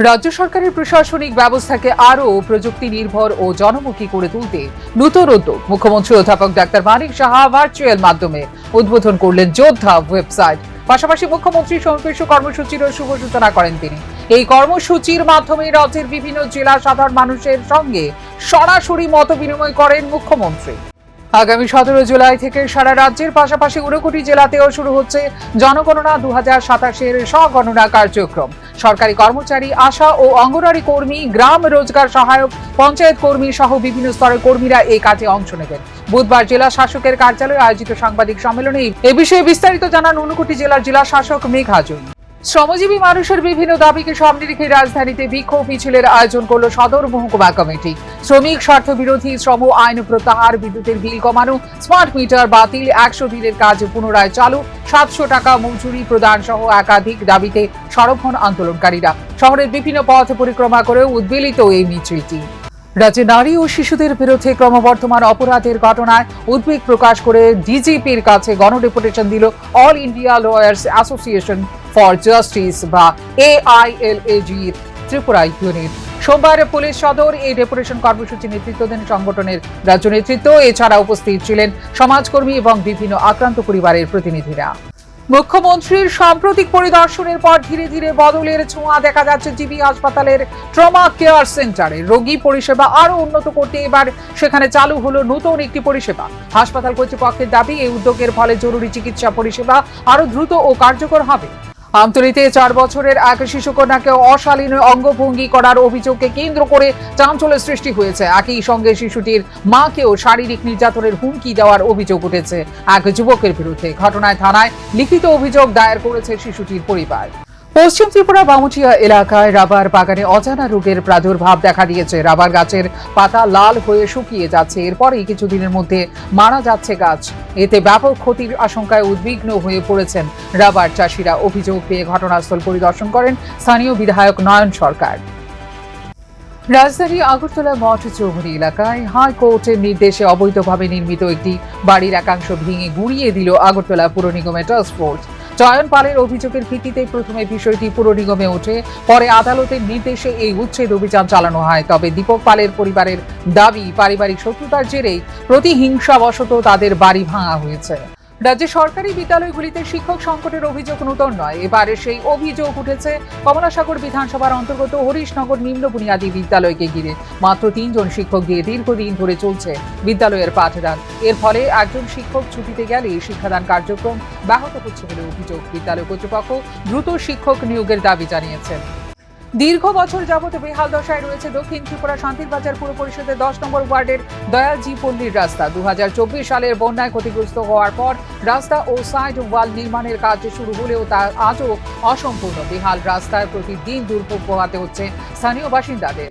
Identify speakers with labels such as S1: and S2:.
S1: রাজ্য সরকারের প্রশাসনিক ব্যবস্থাকে আরও প্রযুক্তি নির্ভর ও জনমুখী করে তুলতে নতুন উদ্যোগ মুখ্যমন্ত্রী অধ্যাপক ডাক্তার মানিক সাহা ভার্চুয়াল মাধ্যমে উদ্বোধন করলেন যোদ্ধা ওয়েবসাইট। পাশাপাশি মুখ্যমন্ত্রী সমাবেশ কর্মসূচিরও শুভ সূচনা করেন তিনি। এই কর্মসূচির মাধ্যমে রাজ্যের বিভিন্ন জেলা সাধারণ মানুষের সঙ্গে সরাসরি মত বিনিময় করেন মুখ্যমন্ত্রী। আগামী 17 জুলাই থেকে সারা রাজ্যের পাশাপাশি 59 জেলাতেও শুরু হচ্ছে জনগণনা 2027-এর স্বগণনা কার্যক্রম। সরকারি কর্মচারী, আশা ও অঙ্গনওয়াড়ি কর্মী, গ্রাম রোজগার সহায়ক, পঞ্চায়েত কর্মী সহ বিভিন্ন স্তরের কর্মীরা এই কাজে অংশ নেবেন। বুধবার জেলা শাসকের কার্যালয়ে আয়োজিত সাংবাদিক সম্মেলনে এ বিষয়ে বিস্তারিত জানান 59 জেলার জেলা শাসক মেঘা জৈন। শ্রমজীবী মানুষের বিভিন্ন দাবিকে সামনে রেখে রাজধানীতে বিক্ষোভ মিছিলের আয়োজন করল সদর মহকুমা কমিটি। শ্রমিক স্বার্থ বিরোধী শ্রম আইন প্রত্যাহার, বিদ্যুতের বিল কমানো, স্মার্ট মিটার বাতিল, 100 দিনের কাজ পুনরায় চালু, 700 টাকা মজুরি প্রদান সহ একাধিক দাবিতে সরব হন আন্দোলনকারীরা। শহরের বিভিন্ন পথ পরিক্রমা করেও উদ্বেলিত এই মিছিলটি। রাজ্যে নারী ও শিশুদের বিরুদ্ধে ক্রমবর্ধমান অপরাধের ঘটনায় উদ্বেগ প্রকাশ করে ডিজিপির কাছে গণডেপুটেশন দিল all India lawyers association for justice বা AILAG ত্রিপুরা ইউনিট। সোমবার পুলিশ সদর এই ডেপুটেশন কর্মসূচি নেতৃত্ব দেন সংগঠনের রাজ্য নেতৃত্ব। এছাড়া উপস্থিত ছিলেন সমাজকর্মী এবং বিভিন্ন আক্রান্ত পরিবারের প্রতিনিধিরা। মুখ্যমন্ত্রীর সাম্প্রতিক পরিদর্শনের পর ধীরে ধীরে বদলের ছোঁয়া দেখা যাচ্ছে জিবি হাসপাতালের ট্রমা কেয়ার সেন্টারে। রোগী পরিষেবা আরো উন্নত করতে এবার সেখানে চালু হলো নতুন একটি পরিষেবা। হাসপাতাল কর্তৃপক্ষের দাবি, এই উদ্যোগের ফলে জরুরি চিকিৎসা পরিষেবা আরো দ্রুত ও কার্যকর হবে। আমতলীতে 4 বছরের এক শিশুকন্যাকে অশালীন অঙ্গভঙ্গি করার অভিযোগকে কেন্দ্র করে চাঞ্চল্যের সৃষ্টি হয়েছে। একই সঙ্গে শিশুটির মাকেও শারীরিক নির্যাতনের হুমকি দেওয়ার অভিযোগ উঠেছে এক যুবকের বিরুদ্ধে। ঘটনায় থানায় লিখিত অভিযোগ দায়ের করেছে শিশুটির পরিবার। পশ্চিম ত্রিপুরা বামুচিয়া এলাকায় রাবার বাগানে অজানা রোগের প্রাদুর্ভাব দেখা দিয়েছে। রাবার গাছের পাতা লাল হয়ে শুকিয়ে যাচ্ছে, এরপরই কিছুদিনের মধ্যে মারা যাচ্ছে গাছ। এতে ব্যাপক ক্ষতির আশঙ্কায় উদ্বিগ্ন হয়ে পড়েছেন রাবার চাষিরা। অভিযোগ পেয়ে ঘটনাস্থল পরিদর্শন করেন স্থানীয় বিধায়ক নয়ন সরকার। রাজধানী আগরতলা মঠ চৌমুহনী এলাকায় হাইকোর্টের নির্দেশে অবৈধভাবে নির্মিত একটি বাড়ির একাংশ ভেঙে গুঁড়িয়ে দিল আগরতলা পুর নিগমের টাস্ক ফোর্স। চয়ন পালের অভিযোগের ভিত্তিতে প্রথমে বিষয়টি পুর নিগমে ওঠে, পরে আদালতের নির্দেশে এই উচ্ছেদ অভিযান চালানো হয়। তবে দীপক পালের পরিবারের দাবি, পারিবারিক শত্রুতার জেরেই প্রতিহিংসাবশত তাদের বাড়ি ভাঙা হয়েছে। রাজ্যের সরকারি বিদ্যালয়গুলিতে শিক্ষক সংকটের অভিযোগ নতুন নয়। এবারে সেই অভিযোগ উঠেছে কমলাসাগর বিধানসভার অন্তর্গত হরিশনগর নিম্ন বুনিয়াদী বিদ্যালয়কে ঘিরে। মাত্র 3 জন শিক্ষক দিয়ে দীর্ঘদিন ধরে চলছে বিদ্যালয়ের পাঠদান। এর ফলে একজন শিক্ষক ছুটিতে গেলে শিক্ষাদান কার্যক্রম ব্যাহত হচ্ছে বলে অভিযোগ। বিদ্যালয় কর্তৃপক্ষ দ্রুত শিক্ষক নিয়োগের দাবি জানিয়েছেন। দীর্ঘ বছর যাবত বেহাল দশায় রয়েছে দক্ষিণ ত্রিপুরা শান্তিরবাজার পুর পরিষদের 10 নম্বর ওয়ার্ডের দয়ালজি পল্লীর রাস্তা। 2024 সালের বন্যায় ক্ষতিগ্রস্ত হওয়ার পর রাস্তা ও সাইড ওয়াল নির্মাণের কাজ শুরু হলেও তা আজও অসম্পূর্ণ। বেহাল রাস্তায় প্রতিদিন দুর্ভোগ পোহাতে হচ্ছে স্থানীয় বাসিন্দাদের।